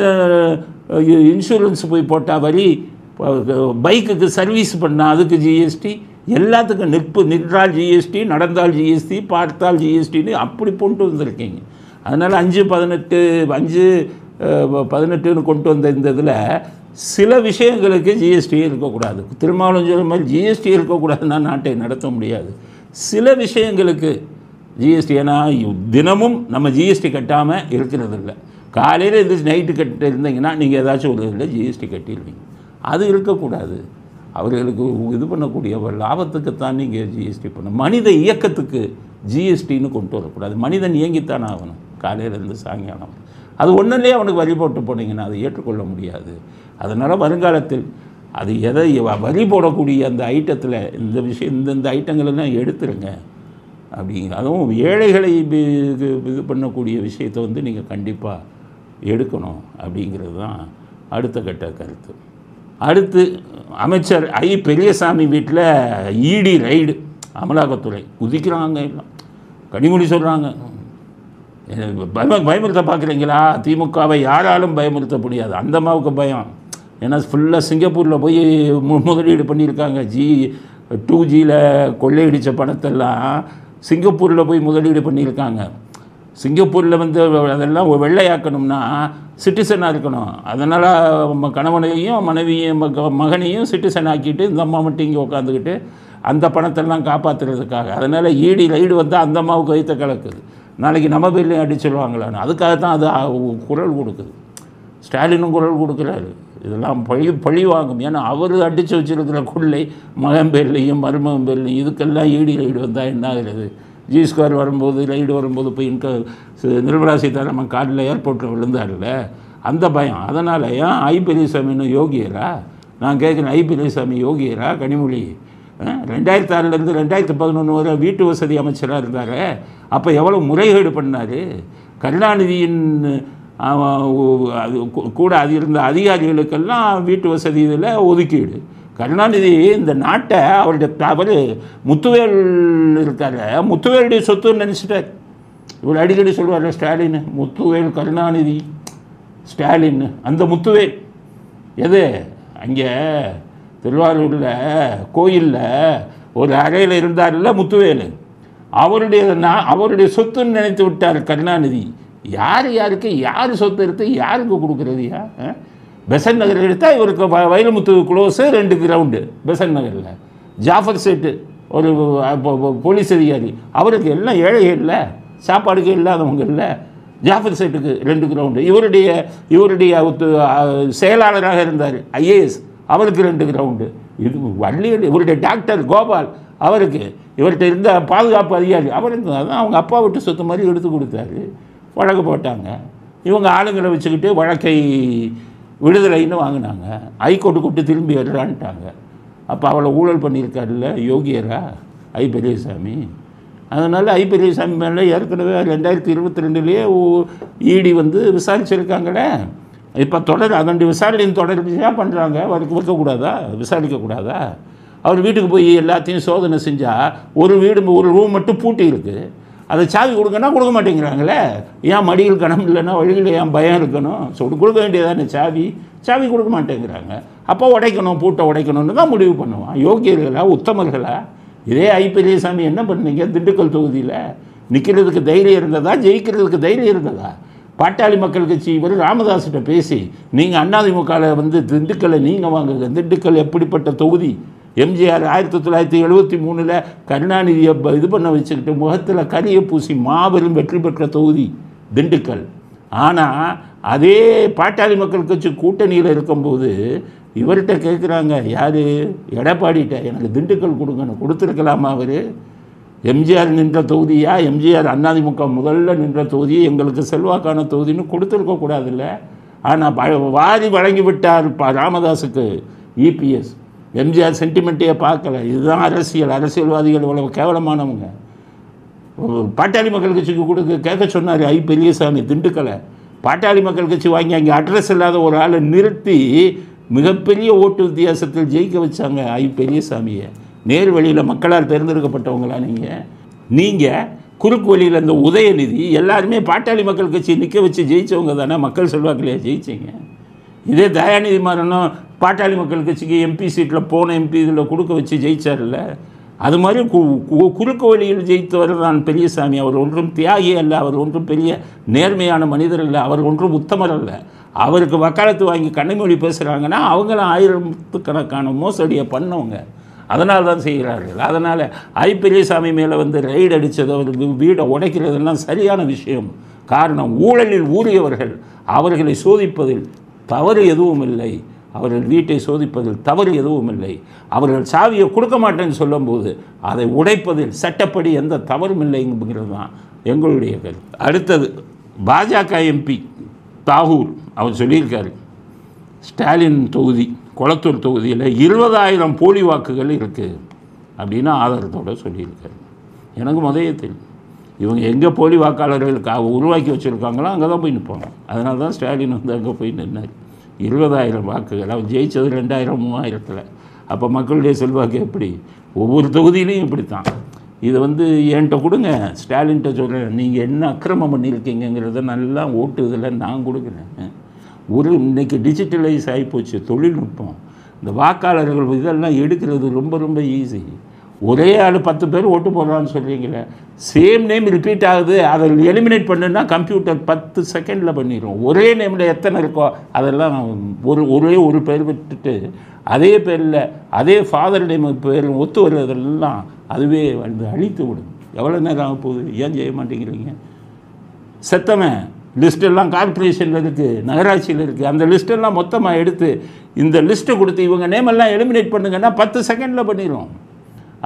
இன்சூரன்ஸ் போய் போட்டால் வரி, பைக்குக்கு சர்வீஸ் பண்ணால் அதுக்கு ஜிஎஸ்டி, எல்லாத்துக்கும் நின்றால் ஜிஎஸ்டி, நடந்தால் ஜிஎஸ்டி, பார்த்தால் ஜிஎஸ்டின்னு அப்படி கொண்டு வந்திருக்கீங்க. அதனால் 5-18 கொண்டு வந்த இந்த இதில் சில விஷயங்களுக்கு ஜிஎஸ்டி இருக்கக்கூடாது. திருமாவளவன் சொல்கிற மாதிரி ஜிஎஸ்டி இருக்கக்கூடாதுன்னா நாட்டை நடத்த முடியாது. சில விஷயங்களுக்கு ஜிஎஸ்டி, ஏன்னா தினமும் நம்ம ஜிஎஸ்டி கட்டாமல் இருக்கிறது இல்லை. காலையில் எழுந்திரிச்சு நைட்டு கட்ட இருந்தீங்கன்னா நீங்கள் ஏதாச்சும் ஒரு இதில் ஜிஎஸ்டி கட்டிடுவீங்க. அது இருக்கக்கூடாது. அவர்களுக்கு இது பண்ணக்கூடிய லாபத்துக்குத்தான் நீங்கள் ஜிஎஸ்டி பண்ணணும். மனித இயக்கத்துக்கு ஜிஎஸ்டின்னு கொண்டு வரக்கூடாது. மனிதன் இயங்கித்தான் ஆகணும் காலையிலேருந்து சாயங்காலம். அது ஒன்றுலேயே அவனுக்கு வரி போட்டு போனீங்கன்னா அதை ஏற்றுக்கொள்ள முடியாது. அதனால் வருங்காலத்தில் அது எதை வரி போடக்கூடிய அந்த ஐட்டத்தில் இந்த விஷயம் இந்த ஐட்டங்களெல்லாம் எடுத்துருங்க அப்படிங்கிற. அதுவும் ஏழைகளை இது பண்ணக்கூடிய விஷயத்தை வந்து நீங்கள் கண்டிப்பாக எடுக்கணும் அப்படிங்கிறது தான் அடுத்த கட்ட கருத்து. அடுத்து அமைச்சர் பெரியசாமி வீட்டில் இடி ரைடு, அமலாக்கத்துறை குதிக்கிறாங்க. எல்லாம் கனிமொழி சொல்கிறாங்க, பயமுறுத்த பார்க்குறீங்களா? திமுகவை யாராலும் பயமுறுத்த முடியாது. அந்த அம்மாவுக்கு பயம். ஏன்னா ஃபுல்லாக சிங்கப்பூரில் போய் முதலீடு பண்ணியிருக்காங்க. G2Gயில் கொள்ளையடித்த பணத்தெல்லாம் சிங்கப்பூரில் போய் முதலீடு பண்ணியிருக்காங்க. சிங்கப்பூரில் வந்து அதெல்லாம் வெள்ளையாக்கணும்னா சிட்டிசனாக இருக்கணும். அதனால் கணவனையும் மனைவியும் மகனையும் சிட்டிசன் ஆக்கிட்டு இந்த அம்மா மட்டும் இங்கே உட்காந்துக்கிட்டு அந்த பணத்தெல்லாம் காப்பாற்றுறதுக்காக. அதனால் இடி ரைடு வந்து அந்த அம்மாவுக்கு வைத்த கலக்குது. நாளைக்கு நம்ம பேர்லையும் அடிச்சிடுவாங்களான்னு அதுக்காக தான் அது குரல் கொடுக்குது. ஸ்டாலினும் குரல் கொடுக்குறாரு. இதெல்லாம் பழி வாங்கும். ஏன்னா அவர் அடித்து வச்சுருக்கிற கொள்ளை மகன் பேர்லையும் மருமகன் பேர்லையும் இதுக்கெல்லாம் இடி ரைடு வந்தால் என்ன ஆகிறது? G2 வரும்போது ரைடு வரும்போது போய் நிர்மலா சீதாராமன் காலில் ஏர்போர்ட்டில் விழுந்தார்ல, அந்த பயம். அதனால் ஏன் பெரியசாமின்னு யோகியரா? நான் கேட்குறேன், பெரியசாமி யோகியரா? கனிமொழி 2006லேருந்து 2011 வரை வீட்டு வசதி அமைச்சராக இருந்தார். அப்போ எவ்வளோ முறைகேடு பண்ணார்? கருணாநிதியின் கூட அது இருந்த அதிகாரிகளுக்கெல்லாம் வீட்டு வசதி இதில் ஒதுக்கீடு. கருணாநிதி இந்த நாட்டை அவர் முத்துவேல் இருக்கார், முத்துவேலுடைய சொத்துன்னு நினச்சிட்டார். இவர் அடிக்கடி சொல்லுவார் ஸ்டாலின், முத்துவேல் கருணாநிதி ஸ்டாலின். அந்த முத்துவேல் எது? அங்கே திருவாரூரில் கோயிலில் ஒரு அறையில் இருந்தார்ல முத்துவேல், அவருடைய சொத்துன்னு நினைத்து விட்டார் கருணாநிதி. யாருக்கு யார் சொத்து எடுத்து யாருக்கு கொடுக்குறதுயா? பெசன் நகர் எடுத்தால் இவருக்கு வைரமுத்து க்ளோஸு 2 கிரவுண்டு பெசன் நகரில். ஜாஃபர் சேட்டு ஒரு போலீஸ் அதிகாரி, அவருக்கு எல்லாம் ஏழை இல்லை, சாப்பாடுக்கு இல்லாதவங்க இல்லை. ஜாஃபர் சேட்டுக்கு 2 கிரவுண்டு. இவருடைய செயலாளராக இருந்தார் IAS, அவருக்கு 2 கிரவுண்டு. இது வள்ளியல். இவருடைய டாக்டர் கோபால், அவருக்கு இவர்கிட்ட இருந்த பாதுகாப்பு அதிகாரி அவருக்கு தான் அவங்க அப்பா விட்டு சொத்து மாதிரி எடுத்து கொடுத்தாரு. வழக்கு போட்டாங்க. இவங்க ஆளுங்களை வச்சுக்கிட்டு வழக்கை விடுதலைன்னு வாங்கினாங்க. ஹைகோர்ட்டு கூப்பிட்டு திரும்பி வரலான்ட்டாங்க. அப்போ அவளை ஊழல் பண்ணியிருக்காருல்ல யோகியரா பெரியசாமி. அதனால் பெரியசாமி மேலே ஏற்கனவே 2022லேயே இடி வந்து விசாரிச்சிருக்காங்களே. இப்போ அதனுடைய விசாரணையின் தொடர்ச்சியாக பண்ணுறாங்க. அவருக்கு வைக்கக்கூடாதா? விசாரிக்கக்கூடாதா? அவர் வீட்டுக்கு போய் எல்லாத்தையும் சோதனை செஞ்சால் ஒரு ரூம் மட்டும் பூட்டி இருக்குது. அதை சாவி கொடுங்கன்னா கொடுக்க மாட்டேங்கிறாங்களே. ஏன் மடியில் கணம் இல்லைன்னா வழியில் ஏன் பயம் இருக்கணும்? கொடுக்க வேண்டியதானே சாவி கொடுக்க மாட்டேங்கிறாங்க. அப்போ பூட்டை உடைக்கணும்னு தான் முடிவு பண்ணுவான். யோகியர்களா? உத்தமர்களா? இதே பெரியசாமி என்ன பண்ணீங்க? திண்டுக்கல் தொகுதியில் நிற்கிறதுக்கு தைரியம் இருந்ததா? ஜெயிக்கிறதுக்கு தைரியம் இருந்ததா? பாட்டாளி மக்கள் கட்சி இவர் ராமதாஸ்கிட்ட பேசி நீங்கள் அதிமுகவில் வந்து திண்டுக்கல்லை நீங்கள் வாங்குங்க. திண்டுக்கல் எப்படிப்பட்ட தொகுதி? எம்ஜிஆர் 1973 கருணாநிதியை இது பண்ண வச்சுக்கிட்டு முகத்தில் கரியை பூசி மாபெரும் வெற்றி பெற்ற தொகுதி திண்டுக்கல். ஆனால் அதே பாட்டாளி மக்கள் கட்சி கூட்டணியில் இருக்கும்போது இவர்கிட்ட கேட்குறாங்க, யார்? எடப்பாடிகிட்ட, எனக்கு திண்டுக்கல் கொடுங்கன்னு. கொடுத்துருக்கலாமா? அவர் எம்ஜிஆர் நின்ற தொகுதியா? எம்ஜிஆர் அதிமுக முதல்ல நின்ற தொகுதியை எங்களுக்கு செல்வாக்கான தொகுதின்னு கொடுத்துருக்கக்கூடாதுல்ல. ஆனால் வாரி வழங்கிவிட்டார் ராமதாஸுக்கு EPS. எம்ஜிஆர் சென்டிமெண்ட்டையே பார்க்கல. இதுதான் அரசியல். அரசியல்வாதிகள் இவ்வளவு கேவலமானவங்க. பாட்டாளி மக்கள் கட்சிக்கு கொடுக்க கேட்க சொன்னார் ஐ பெரியசாமி திண்டுக்கலை. பாட்டாளி மக்கள் கட்சி வாங்கி அங்கே அட்ரஸ் இல்லாத ஒரு ஆளை நிறுத்தி மிகப்பெரிய ஓட்டு வித்தியாசத்தில் ஜெயிக்க வச்சாங்க ஐ பெரியசாமியை. நேர் வழியில் மக்களால் தேர்ந்தெடுக்கப்பட்டவங்களா நீங்கள் குறுக்கு வழியில் இந்த உதயநிதி எல்லாருமே பாட்டாளி மக்கள் கட்சி நிற்க வச்சு ஜெயித்தவங்க தானே, மக்கள் செல்வாக்கிலேயே ஜெயிச்சிங்க. இதே தயாநிதி மாறனும் பாட்டாளி மக்கள் கட்சிக்கு எம்பி சீட்டில் போன எம்பி இதில் கொடுக்க வச்சு ஜெயிச்சார்ல. அது மாதிரி குறுக்கு வழியில் ஜெயித்தவர் தான் பெரியசாமி. அவர் ஒன்றும் தியாகி அல்ல, அவர் ஒன்றும் பெரிய நேர்மையான மனிதர் இல்லை, அவர் ஒன்றும் உத்தமர் அல்ல. அவருக்கு வக்காலத்து வாங்கி கண்ணைமொழி பேசுகிறாங்கன்னா அவங்களும் ஆயிரத்துக்கணக்கான மோசடியை பண்ணவங்க, அதனால் தான் செய்கிறார்கள். அதனால் ஐ பெரியசாமி மேலே வந்து ரைடு அடித்தது, அவருக்கு வீடை உடைக்கிறதெல்லாம் சரியான விஷயம். காரணம், ஊழலில் ஊறியவர்கள், அவர்களை சோதிப்பதில் தவறு எதுவும் இல்லை. அவர்கள் வீட்டை சோதிப்பதில் தவறு எதுவும் இல்லை. அவர்கள் சாவியை கொடுக்க மாட்டேன்னு சொல்லும்போது அதை உடைப்பதில் சட்டப்படி எந்த தவறும் இல்லைங்கிறது தான் எங்களுடைய கருத்து. அடுத்தது பாஜக எம்பி தாகூர் அவர் சொல்லியிருக்காரு, ஸ்டாலின் தொகுதி கொளத்தூர் தொகுதியில் 20,000 போலி வாக்குகள் இருக்குது அப்படின்னு ஆதாரத்தோடு சொல்லியிருக்காரு. எனக்கு முதலே தெரியும் இவங்க எங்கே போலி வாக்காளர்களுக்கு உருவாக்கி வச்சுருக்காங்களோ அங்கே தான் போய் நிற்பாங்க. அதனால தான் ஸ்டாலின் வந்து அங்கே போய் நின்னார். 20,000 வாக்குகள், அவர் ஜெயித்தது 2,000 3,000. அப்போ மக்களுடைய செல்வாக்கு எப்படி? ஒவ்வொரு தொகுதியிலையும் இப்படித்தான். இதை வந்து என்கிட்ட கொடுங்க, ஸ்டாலின்கிட்ட சொல்கிறேன், நீங்கள் என்ன அக்கிரமம் பண்ணியிருக்கீங்கிறத நல்லா ஓட்டு இதில் நான் கொடுக்குறேன். இன்றைக்கி டிஜிட்டலைஸ் ஆகிப்போச்சு தொழில்நுட்பம். இந்த வாக்காளர்கள் இதெல்லாம் எடுக்கிறது ரொம்ப ரொம்ப ஈஸி. ஒரே ஆள் 10 பேர் ஓட்டு போடுறான்னு சொல்கிறீங்களே, சேம் நேம் ரிப்பீட் ஆகுது, அதை எலிமினேட் பண்ணுன்னா கம்ப்யூட்டர் 10 செகண்டில் பண்ணிடும். ஒரே நேமில் எத்தனை இருக்கோ அதெல்லாம் ஒரே ஒரு பேர் விட்டுட்டு அதே பேரில் அதே ஃபாதர் நேம் பேர் ஒத்து வருவதெல்லாம் அதுவே வந்து அழித்து விடும். எவ்வளோ நேரம் ஆக போகுது? ஏன் செய்ய மாட்டேங்கிறீங்க? செத்தவன் லிஸ்ட்டெல்லாம் கார்பரேஷனில் இருக்குது, நகராட்சியில் இருக்குது. அந்த லிஸ்ட்டெல்லாம் மொத்தமாக எடுத்து இந்த லிஸ்ட்டை கொடுத்து இவங்க நேமெல்லாம் எலிமினேட் பண்ணுங்கன்னா 10 செகண்டில் பண்ணிடும்.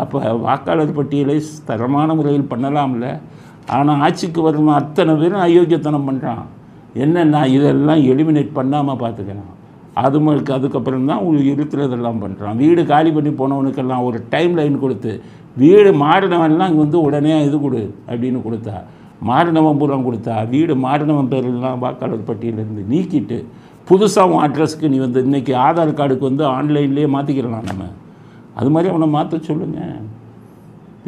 அப்போ வாக்காளர் பட்டியலை தரமான முறையில் பண்ணலாம்ல. ஆனால் ஆட்சிக்கு வரும் அத்தனை பேரும் அயோக்கியத்தனம் பண்ணுறான். என்னென்னா இதெல்லாம் எலிமினேட் பண்ணாமல் பார்த்துக்கலாம். அதுக்கப்புறம் தான் இருக்கிறதெல்லாம் பண்ணுறான். வீடு காலி பண்ணி போனவனுக்கெல்லாம் ஒரு டைம் லைன் கொடுத்து, வீடு மாறினவன்லாம் இங்கே வந்து உடனே இது கொடு அப்படின்னு கொடுத்தா, மாறினவன் பூரா கொடுத்தா, வீடு மாறினவன் பேரெல்லாம் வாக்காளர் பட்டியலேருந்து நீக்கிட்டு புதுசாக உன் அட்ரஸ்க்கு நீ வந்து இன்றைக்கி ஆதார் கார்டுக்கு வந்து ஆன்லைன்லேயே மாற்றிக்கிறலாம். நம்ம அது மாதிரி அவனை மாற்ற சொல்லுங்கள்.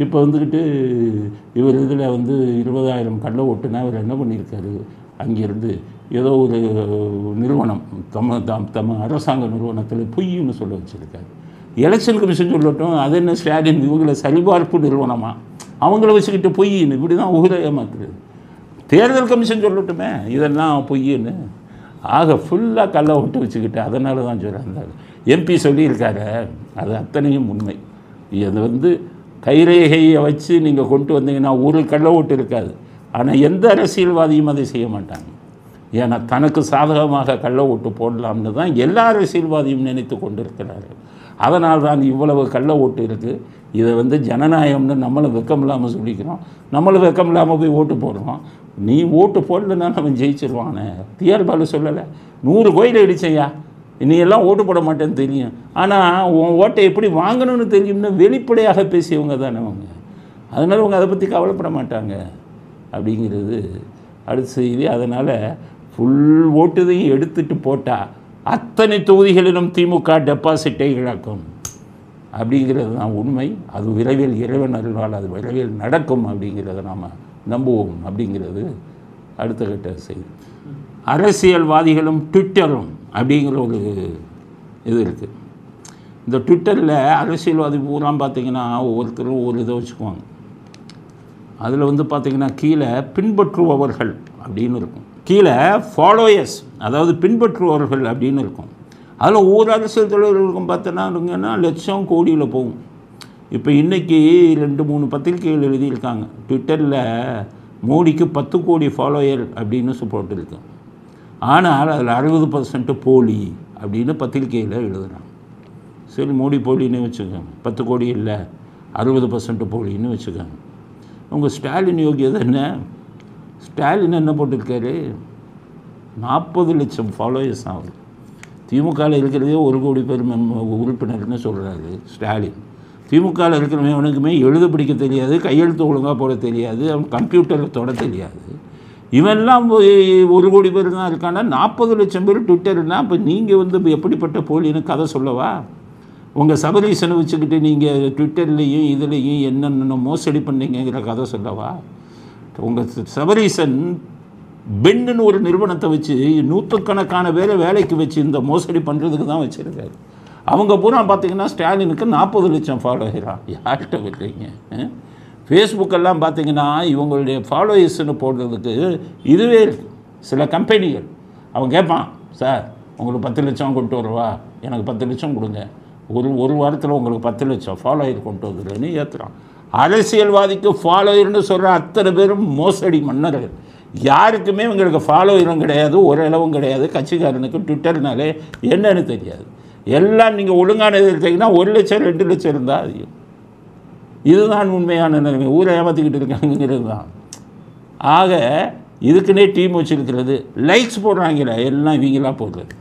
இப்போ வந்துக்கிட்டு இவர் இதில் வந்து 20,000 கள்ள ஓட்டுனா இவர் என்ன பண்ணியிருக்காரு, அங்கேருந்து ஏதோ ஒரு நிறுவனம் தம்ம அரசாங்க நிறுவனத்தில் பொய்ன்னு சொல்ல வச்சுருக்காரு. எலெக்ஷன் கமிஷன் சொல்லட்டும், அது என்ன ஸ்டாலின் இவங்களை சரிபார்ப்பு நிறுவனமாக அவங்கள வச்சுக்கிட்டு பொய்ன்னு இப்படி தான் உயிரை ஏமாத்துறது. தேர்தல் கமிஷன் சொல்லட்டுமே இதெல்லாம் பொய்ன்னு. ஆக ஃபுல்லாக கள்ள ஓட்டு வச்சுக்கிட்டு அதனால தான் சொல்கிறாங்க. எம்பி சொல்லியிருக்காரு, அது அத்தனையும் உண்மை. அது வந்து கைரேகையை வச்சு நீங்கள் கொண்டு வந்தீங்கன்னா ஒரு கள்ள ஓட்டு இருக்காது. ஆனால் எந்த அரசியல்வாதியும் அதை செய்ய மாட்டாங்க. ஏன்னா தனக்கு சாதகமாக கள்ள ஓட்டு போடலாம்னு தான் எல்லா அரசியல்வாதியும் நினைத்து கொண்டு இருக்கிறார்கள். அதனால் தான் இவ்வளவு கள்ள ஓட்டு இருக்குது. இதை வந்து ஜனநாயகம்னு நம்மளும் வெக்கம் இல்லாமல் சொல்லிக்கிறோம், நம்மளும் வெக்கம் இல்லாமல் போய் ஓட்டு போடுறோம். நீ ஓட்டு போடலன்னா அவன் ஜெயிச்சிருவானே. டிஆர் பாலு சொல்லலை, 100 கோயில் அடிச்சையா, நீ எல்லாம் ஓட்டு போட மாட்டேன்னு தெரியும், ஆனால் உன் ஓட்டை எப்படி வாங்கணும்னு தெரியும்னு வெளிப்படையாக பேசியவங்க தானே அவங்க. அதனால் அவங்க அதை பற்றி கவலைப்பட மாட்டாங்க அப்படிங்கிறது அடுத்த செய்தி. அதனால் ஃபுல் ஓட்டுதையும் எடுத்துகிட்டு போட்டால் அத்தனை தொகுதிகளிலும் திமுக டெபாசிட்டை இழக்கும் அப்படிங்கிறது தான் உண்மை. அது விரைவில் இறைவன் அருளால் அது விரைவில் நடக்கும் அப்படிங்கிறத நாம் நம்புவோம் அப்படிங்கிறது அடுத்த கட்ட செய்தி. அரசியல்வாதிகளும் ட்விட்டரும் அப்படிங்கிற ஒரு இது இருக்குது. இந்த ட்விட்டரில் அரசியல்வாதி பூரா பார்த்திங்கன்னா ஒவ்வொருத்தரும் ஒரு இதை வச்சுக்குவாங்க. அதில் வந்து பார்த்திங்கன்னா கீழே பின்பற்றுபவர்கள் அப்படின்னு இருக்கும், கீழே ஃபாலோயர்ஸ் அதாவது பின்பற்றுபவர்கள் அப்படின்னு இருக்கும். அதில் ஒவ்வொரு அரசியல் தலைவர்களுக்கும் பார்த்தோன்னா லட்சம் கோடியில் போகும். இப்போ இன்றைக்கி 2-3 பத்திரிகைகள் எழுதியிருக்காங்க, ட்விட்டரில் மோடிக்கு 10 கோடி ஃபாலோயர் அப்படின்னு போட்டிருக்கு. ஆனால் அதில் 60% போலி அப்படின்னு பத்திரிகையில் எழுதுகிறாங்க. சரி, மோடி போலின்னு வச்சுக்கோங்க, 10 கோடி இல்லை 60% போலின்னு வச்சுக்கோங்க. உங்கள் ஸ்டாலின் யோகியதை என்ன? ஸ்டாலின் என்ன போட்டிருக்காரு? 40 லட்சம் ஃபாலோயர்ஸ் ஆகுது. திமுகவில் இருக்கிறதே 1 கோடி பேர் உறுப்பினர்னு சொல்கிறாரு ஸ்டாலின். திமுகவில் இருக்கிறவனுக்குமே எழுத பிடிக்க தெரியாது, கையெழுத்து ஒழுங்காக போட தெரியாது, அவன் கம்ப்யூட்டரில் தொட தெரியாது. இவெல்லாம் 1 கோடி பேர் தான் இருக்கான்னா 40 லட்சம் பேர் ட்விட்டர்னா இப்போ நீங்கள் வந்து எப்படிப்பட்ட போலின்னு கதை சொல்லவா? உங்கள் சபரீசனை வச்சுக்கிட்டு நீங்கள் ட்விட்டர்லேயும் இதுலேயும் என்னென்ன மோசடி பண்ணீங்கிற கதை சொல்லவா? உங்கள் சபரீசன் பென்னு ஒரு நிறுவனத்தை வச்சு 100கணக்கான பேரை வேலைக்கு வச்சு இந்த மோசடி பண்ணுறதுக்கு தான் வச்சுருக்காரு. அவங்க பூரா பார்த்திங்கன்னா ஸ்டாலினுக்கு 40 லட்சம் ஃபாலோவரான். யார்கிட்ட விடுறீங்க? ஃபேஸ்புக்கெல்லாம் பார்த்திங்கன்னா இவங்களுடைய ஃபாலோயர்ஸ்னு போடுறதுக்கு இதுவே இருக்குது. சில கம்பெனிகள் அவன் கேட்பான், சார் உங்களுக்கு 10 லட்சம் கொண்டு வருவா, எனக்கு 10 லட்சம் கொடுங்க, ஒரு வாரத்தில் உங்களுக்கு 10 லட்சம் ஃபாலோயர் கொண்டு வந்துடுன்னு ஏற்றுறான். அரசியல்வாதிக்கு ஃபாலோயர்னு சொல்கிற அத்தனை பேரும் மோசடி மன்னர்கள். யாருக்குமே இவங்களுக்கு ஃபாலோவரும் கிடையாது, ஒரு அளவும் கிடையாது. கட்சிக்காரனுக்கு ட்விட்டர்னாலே என்னன்னு தெரியாது. எல்லாம் நீங்கள் ஒழுங்கான எடுத்தீங்கன்னா 1 லட்சம் 2 லட்சம் இருந்தால் அதிகம். இதுதான் உண்மையான நிலைமை. ஊரை ஏமாற்றிக்கிட்டு இருக்காங்கிறது தான். ஆக இதுக்குன்னே டீம் வச்சுருக்கிறது. லைக்ஸ் போடுறாங்களே எல்லாம் இவங்களாக போடுறது,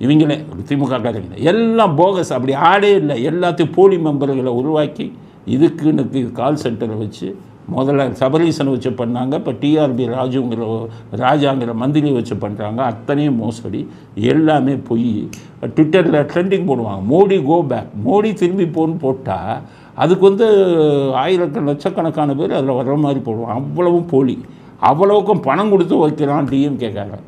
இவங்களே திமுக காரங்க எல்லாம் போகஸ். அப்படி ஆடே இல்லை. எல்லாத்தையும் போலி மெம்பர்களை உருவாக்கி இதுக்குன்னு கால் சென்டரை வச்சு முதல்ல சபரீசனை வச்சு பண்ணாங்க. இப்போ டிஆர்பி ராஜாங்கிற மந்திரியை வச்சு பண்ணுறாங்க. அத்தனையும் மோசடி, எல்லாமே பொய். ட்விட்டரில் ட்ரெண்டிங் போடுவாங்க, மோடி கோ பேக், மோடி திரும்பி போன்னு போட்டால் அதுக்கு வந்து லட்சக்கணக்கான பேர் அதில் வர்ற மாதிரி போடுவாங்க. அவ்வளவும் போலி. அவ்வளவுக்கும் பணம் கொடுத்து வைக்கிறான் டிஎம்கேக்காரங்க.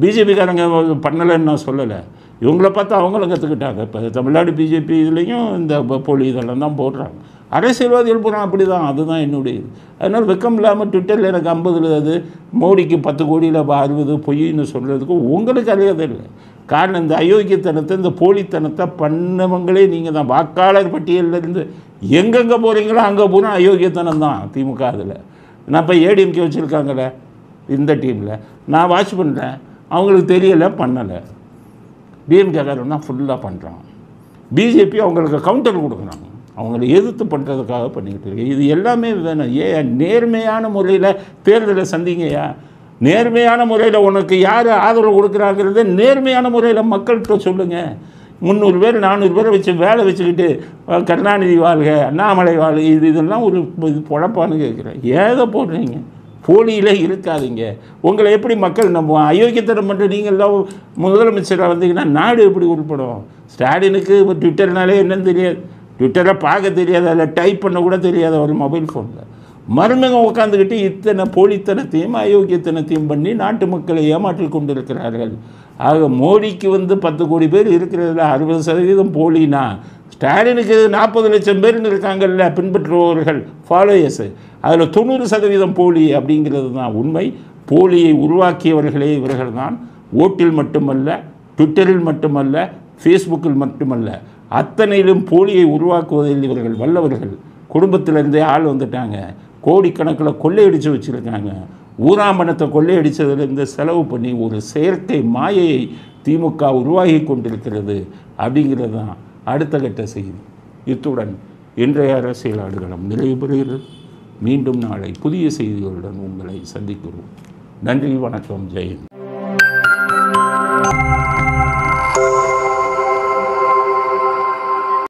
பிஜேபிக்காரங்க பண்ணலைன்னு நான் சொல்லலை, இவங்களை பார்த்து அவங்களும் கற்றுக்கிட்டாங்க. இப்போ தமிழ்நாடு பிஜேபி இதுலேயும் இந்த போலி இதெல்லாம் தான் போடுறாங்க. அரசியல்வாதிகள் பூரா அப்படி தான். அதுதான் என்னுடைய இது. அதனால் வெக்கம் இல்லாமல் ட்விட்டரில் எனக்கு 50 அது மோடிக்கு 10 கோடியில் 60 பொய்ன்னு சொல்கிறதுக்கு உங்களுக்கு அறியாத இல்லை. காரணம் இந்த அயோக்கியத்தனத்தை, இந்த போலித்தனத்தை பண்ணவங்களே நீங்கள் தான். வாக்காளர் பட்டியலிருந்து எங்கெங்கே போகிறீங்களோ அங்கே பூரா அயோக்கியத்தனம் தான் திமுக. அதில் நான் இப்போ ஏடிஎம்கே வச்சுருக்காங்களே இந்த டீமில் நான் வாட்ச் பண்ணுறேன், அவங்களுக்கு தெரியலை, பண்ணலை. டிஎம்கேக்காரன் தான் ஃபுல்லாக பண்ணுறான். பிஜேபி அவங்களுக்கு கவுண்டர் கொடுக்குறாங்க, அவங்களை எதிர்த்து பண்ணுறதுக்காக பண்ணிக்கிட்டு இருக்கு. இது எல்லாமே வேணும். நேர்மையான முறையில் தேர்தலை சந்திங்கய்யா. நேர்மையான முறையில் உனக்கு யார் ஆதரவு கொடுக்குறாங்கிறத நேர்மையான முறையில் மக்கள்கிட்ட சொல்லுங்கள். 300 பேர் 400 பேரை வச்சு வேலை வச்சுக்கிட்டு கருணாநிதி வாழ்க, அண்ணாமலை வாழ்க, இதெல்லாம் ஒரு பொழப்பான்னு கேட்குறேன். ஏதோ போடுறீங்க, போலியில் இருக்காதீங்க. உங்களை எப்படி மக்கள் நம்புவோம்? அயோக்கியத்தனம் பண்ணுற நீங்கள் எல்லாம் முதலமைச்சராக வந்தீங்கன்னா நாடு எப்படி உருப்படும்? ஸ்டாலினுக்கு ட்விட்டர்னாலே என்னன்னு தெரியாது, ட்விட்டரில் பார்க்க தெரியாது, அதில் டைப் பண்ண கூட தெரியாது ஒரு மொபைல் ஃபோனில். மருமங்க உட்காந்துக்கிட்டு இத்தனை போலித்தனத்தையும் அயோக்கியத்தனத்தையும் பண்ணி நாட்டு மக்களை ஏமாற்றி கொண்டு இருக்கிறார்கள். ஆக மோடிக்கு வந்து 10 கோடி பேர் இருக்கிறதுல 60% போலினா, ஸ்டாலினுக்கு 40 லட்சம் பேர்னு இருக்காங்கல்ல பின்பற்றுபவர்கள் ஃபாலோயர்ஸு, அதில் 90% போலி அப்படிங்கிறது தான் உண்மை. போலியை உருவாக்கியவர்களே இவர்கள் தான். ஓட்டில் மட்டுமல்ல, ட்விட்டரில் மட்டுமல்ல, ஃபேஸ்புக்கில் மட்டுமல்ல, அத்தனையிலும் போலியை உருவாக்குவதில் இவர்கள் வல்லவர்கள். குடும்பத்திலேருந்தே ஆள் வந்துட்டாங்க, கோடிக்கணக்கில் கொள்ளையடித்து வச்சுருக்காங்க. ஊராம்பணத்தை கொள்ளையடித்ததுலேருந்து செலவு பண்ணி ஒரு செயற்கை மாயையை திமுக உருவாகி கொண்டிருக்கிறது அப்படிங்கிறது தான் அடுத்த கட்ட செய்தி. இத்துடன் இன்றைய அரசியல் ஆடுகளம் நிறைவு பெறுகிறது. மீண்டும் நாளை புதிய செய்திகளுடன் உங்களை சந்திக்கிறோம். நன்றி, வணக்கம், ஜெயந்த்.